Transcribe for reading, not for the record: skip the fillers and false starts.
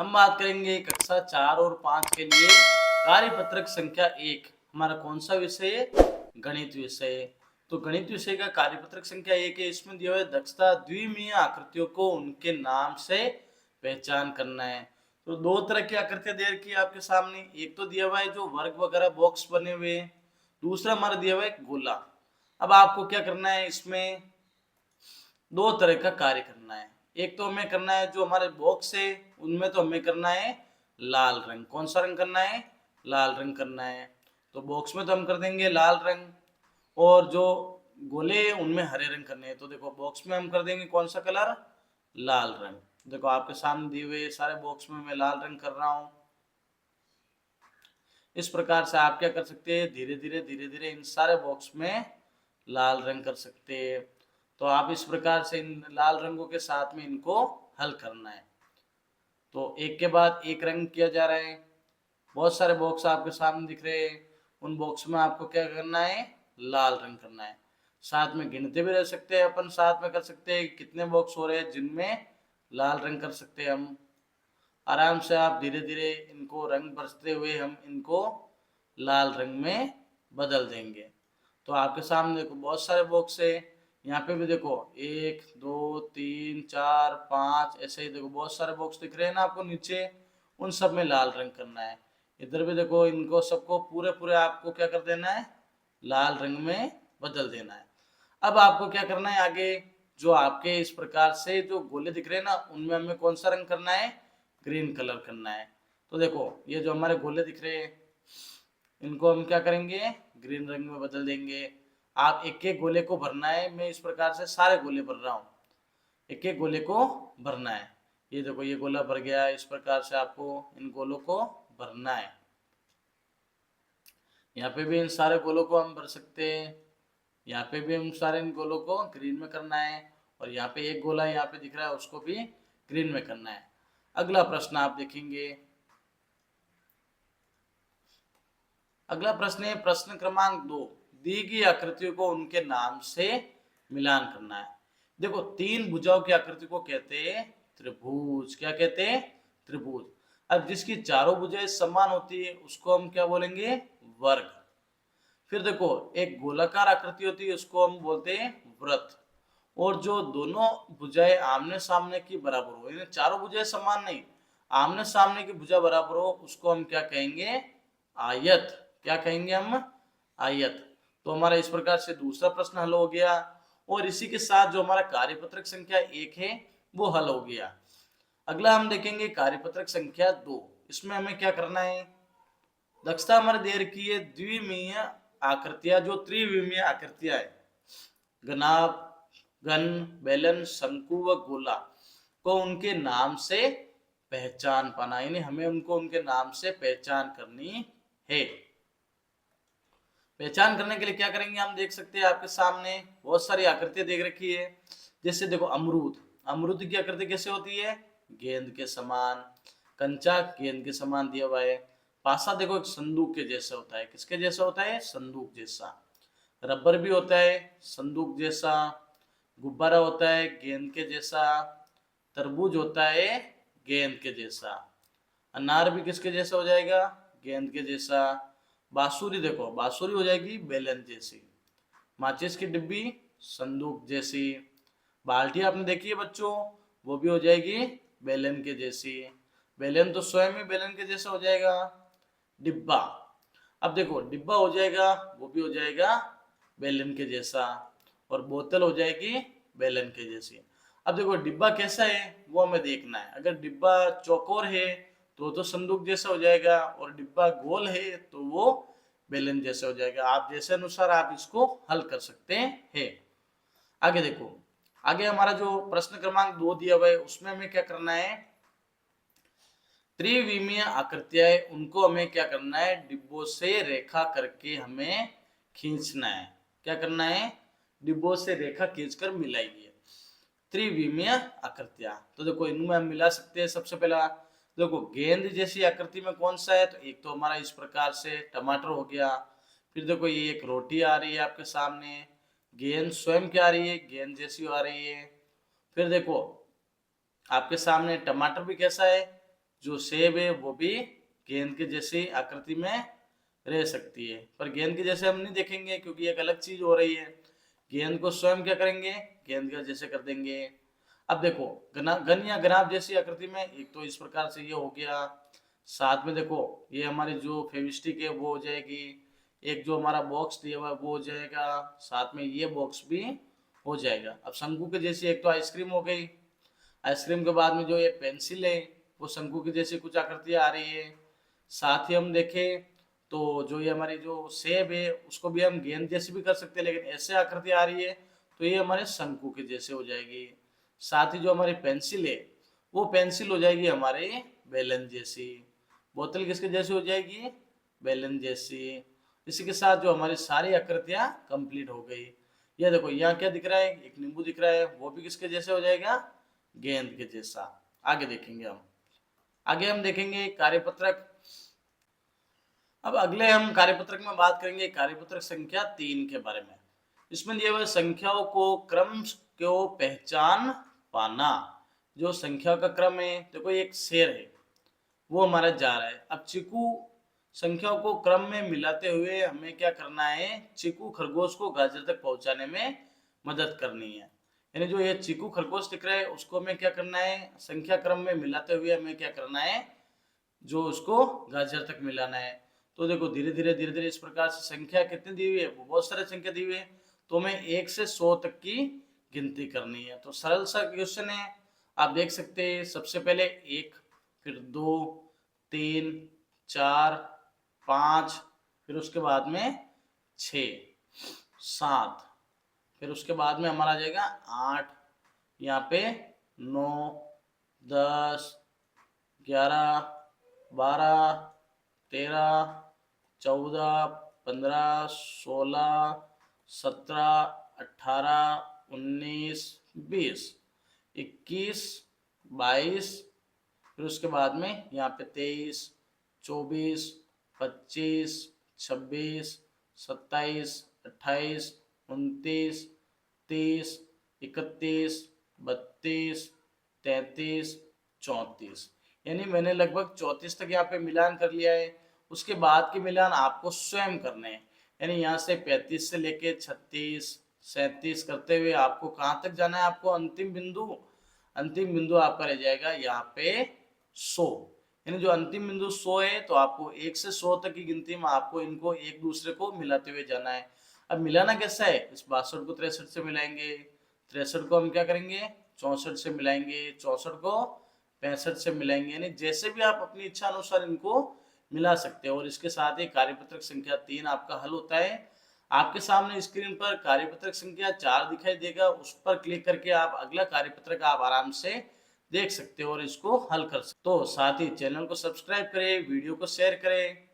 हम बात करेंगे कक्षा 4 और 5 के लिए कार्यपत्रक संख्या 1। हमारा कौन सा विषय है? गणित विषय। तो गणित विषय का कार्यपत्रक संख्या 1 है। इसमें दिया हुआ है दक्षता द्विमीय आकृतियों को उनके नाम से पहचान करना है। तो दो तरह की आकृतियां दे रखी है आपके सामने। एक तो दिया हुआ है जो वर्ग वगैरह बॉक्स बने हुए हैं, दूसरा हमारा दिया हुआ है गोला। अब आपको क्या करना है, इसमें दो तरह का कार्य करना है। एक तो हमें करना है जो हमारे बॉक्स है उनमें तो हमें करना है लाल रंग। कौन सा रंग करना है? लाल रंग करना है। तो बॉक्स में तो हम कर देंगे लाल रंग, और जो गोले हैं उनमें हरे रंग करने हैं। तो देखो बॉक्स में हम कर देंगे कौन सा कलर? लाल रंग। देखो आपके सामने दिए हुए सारे बॉक्स में मैं लाल रंग कर रहा हूं। इस प्रकार से आप क्या कर सकते हैं, धीरे धीरे इन सारे बॉक्स में लाल रंग कर सकते हैं। तो आप इस प्रकार से इन लाल रंगों के साथ में इनको हल करना है। तो एक के बाद एक रंग किया जा रहा है। बहुत सारे बॉक्स आपके सामने दिख रहे हैं, उन बॉक्स में आपको क्या करना है? लाल रंग करना है। साथ में गिनते भी रह सकते हैं, अपन साथ में कर सकते हैं कितने बॉक्स हो रहे हैं जिनमें लाल रंग कर सकते हैं हम। आराम से आप धीरे धीरे इनको रंग बरसते हुए हम इनको लाल रंग में बदल देंगे। तो आपके सामने देखो बहुत सारे बॉक्स है। यहाँ पे भी देखो 1 2 3 4 5 ऐसे ही देखो बहुत सारे बॉक्स दिख रहे हैं ना आपको नीचे, उन सब में लाल रंग करना है। इधर भी देखो इनको सबको पूरे पूरे आपको क्या कर देना है? लाल रंग में बदल देना है। अब आपको क्या करना है आगे, जो आपके इस प्रकार से जो गोले दिख रहे हैं ना उनमें हमें कौन सा रंग करना है? ग्रीन कलर करना है। तो देखो ये जो हमारे गोले दिख रहे हैं इनको हम क्या करेंगे? ग्रीन रंग में बदल देंगे। आप एक एक गोले को भरना है। मैं इस प्रकार से सारे गोले भर रहा हूँ, एक एक गोले को भरना है। ये देखो ये गोला भर गया। इस प्रकार से आपको इन गोलों को भरना है। यहाँ पे भी इन सारे गोलों को हम भर सकते हैं। यहाँ पे भी हम सारे इन गोलों को ग्रीन में करना है, और यहाँ पे एक गोला यहाँ पे दिख रहा है उसको भी ग्रीन में करना है। अगला प्रश्न आप देखेंगे। अगला प्रश्न है प्रश्न क्रमांक 2। दी गई आकृतियों को उनके नाम से मिलान करना है। देखो तीन भुजाओं की आकृति को कहते हैं त्रिभुज। क्या कहते हैं? त्रिभुज। अब जिसकी चारों भुजाएं समान होती है उसको हम क्या बोलेंगे? वर्ग। फिर देखो एक गोलाकार आकृति होती है उसको हम बोलते हैं वृत्त। और जो दोनों भुजाएं आमने सामने की बराबर हो, यानी चारों भुजाएं समान नहीं, आमने सामने की भुजा बराबर हो, उसको हम क्या कहेंगे? आयत। क्या कहेंगे हम? आयत। तो हमारा इस प्रकार से दूसरा प्रश्न हल हो गया, और इसी के साथ जो हमारा कार्यपत्रक संख्या 1 है वो हल हो गया। अगला हम देखेंगे कार्यपत्रक संख्या 2। इसमें हमें क्या करना है? दक्षता हमारे दे रखी है द्विमीय आकृतियां, जो त्रिविमीय आकृतियां है, घनाभ, घन, बेलन, शंकु व गोला को उनके नाम से पहचान पाना, यानी हमें उनको उनके नाम से पहचान करनी है। पहचान करने के लिए क्या करेंगे हम देख सकते हैं आपके सामने बहुत सारी आकृतियां देख रखी है। जैसे देखो अमरूद, अमरूद की आकृति कैसे होती है? गेंद के समान। कंचा गेंद के समान दिया हुआ है। पासा देखो एक संदूक के जैसा होता है। किसके जैसा होता है? संदूक जैसा। रबर भी होता है संदूक जैसा। गुब्बारा होता है गेंद के जैसा। तरबूज होता है गेंद के जैसा। अनार भी किसके जैसा हो जाएगा? गेंद के जैसा। बांसुरी देखो, बांसुरी हो जाएगी बेलन जैसी। माचिस की डिब्बी संदूक जैसी। बाल्टी आपने देखी है बच्चों, वो भी हो जाएगी बेलन के जैसी। बेलन तो स्वयं ही बेलन के जैसा हो जाएगा। डिब्बा, अब देखो डिब्बा हो जाएगा, वो भी हो जाएगा बेलन के जैसा। और बोतल हो जाएगी बेलन के जैसी। अब देखो डिब्बा कैसा है वो हमें देखना है। अगर डिब्बा चौकोर है तो संदूक जैसा हो जाएगा, और डिब्बा गोल है तो वो बेलन जैसा हो जाएगा। आप जैसे अनुसार आप इसको हल कर सकते हैं। आगे देखो, आगे हमारा जो प्रश्न क्रमांक 2 दिया हुआ है उसमें हमें क्या करना है? त्रिविमीय आकृतियां है उनको हमें क्या करना है? डिब्बों से रेखा करके हमें खींचना है। क्या करना है? डिब्बों से रेखा खींचकर मिलाइए त्रिविमीय आकृतियां। तो देखो इनमें हम मिला सकते हैं। सबसे पहला देखो गेंद जैसी आकृति में कौन सा है? तो एक तो हमारा इस प्रकार से टमाटर हो गया। फिर देखो ये एक रोटी आ रही है आपके सामने। गेंद स्वयं क्या आ रही है? गेंद जैसी आ रही है। फिर देखो आपके सामने टमाटर भी कैसा है? जो सेब है वो भी गेंद के जैसी आकृति में रह सकती है, पर गेंद के जैसे हम नहीं देखेंगे क्योंकि एक अलग चीज हो रही है। गेंद को स्वयं क्या करेंगे, गेंद के जैसे कर देंगे। अब देखो घन या ग्राफ जैसी आकृति में, एक तो इस प्रकार से ये हो गया, साथ में देखो ये हमारी जो फेविस्टिक है वो हो जाएगी, एक जो हमारा बॉक्स दिया हुआ है वो हो जाएगा, साथ में ये बॉक्स भी हो जाएगा। अब शंकु के जैसी एक तो आइसक्रीम हो गई, आइसक्रीम के बाद में जो ये पेंसिल है वो शंकु की जैसी कुछ आकृतियां आ रही है। साथ ही हम देखें तो जो ये हमारी जो सेब है उसको भी हम गेंद जैसी भी कर सकते हैं, लेकिन ऐसे आकृति आ रही है तो ये हमारे शंकु के जैसे हो जाएगी। साथ ही जो हमारी पेंसिल है वो पेंसिल हो जाएगी हमारे बेलन जैसी। बोतल किसके जैसी हो जाएगी, बेलन जैसी। इसी के साथ जो हमारी सारी आकृतियां कंप्लीट हो गई। ये देखो यहाँ क्या दिख रहा है, एक नींबू दिख रहा है, वो भी किसके जैसे हो जाएगा, गेंद के जैसा। आगे देखेंगे हम देखेंगे कार्यपत्रक। अब अगले हम कार्यपत्रक में बात करेंगे कार्यपत्रक संख्या 3 के बारे में। इसमें दिए हुए संख्याओं को क्रम को पहचान पाना। जो संख्या का क्रम है, देखो एक शेर है वो हमारा जा रहा है। अब चीकू संख्याओं को क्रम में मिलाते हुए हमें क्या करना है, चीकू खरगोश को गाजर तक पहुंचाने में मदद करनी है। यानी जो ये चीकू खरगोश दिख रहा है उसको हमें क्या करना है, संख्या क्रम में मिलाते हुए हमें क्या करना है, जो उसको गाजर तक मिलाना है। तो देखो धीरे धीरे इस प्रकार से संख्या कितनी दी हुई है, वो बहुत सारी संख्या दी हुई है, तो हमें 1 से 100 तक की गिनती करनी है। तो सरल सा क्वेश्चन है, आप देख सकते हैं। सबसे पहले 1, फिर 2, 3, 4, 5, फिर उसके बाद में 6, 7, फिर उसके बाद में हमारा आ जाएगा 8, यहाँ पे 9, 10, 11, 12, 13, 14, 15, 16, 17, 18, 19, 20, 21, 22, फिर उसके बाद में यहाँ पे 23, 24, 25, 26, 27, 28, 29, 30, 31, 32, 33, 34, यानी मैंने लगभग 34 तक यहाँ पे मिलान कर लिया है। उसके बाद के मिलान आपको स्वयं करने हैं, यानी यहाँ से 35 से लेके 36, 37 करते हुए आपको कहाँ तक जाना है, आपको अंतिम बिंदु आपका रह जाएगा यहाँ पे 100। यानी जो अंतिम बिंदु 100 है, तो आपको 1 से 100 तक की गिनती में आपको इनको एक दूसरे को मिलाते हुए जाना है। अब मिलाना कैसा है, इस 62 को 63 से मिलाएंगे, 63 को हम क्या करेंगे 64 से मिलाएंगे, 64 को 65 से मिलाएंगे। यानी जैसे भी आप अपनी इच्छा अनुसार इनको मिला सकते हैं। और इसके साथ ही कार्यपत्रक संख्या 3 आपका हल होता है। आपके सामने स्क्रीन पर कार्यपत्रक संख्या 4 दिखाई देगा, उस पर क्लिक करके आप अगला कार्यपत्रक आप आराम से देख सकते हो और इसको हल कर सकते हो। तो साथ ही चैनल को सब्सक्राइब करें, वीडियो को शेयर करें।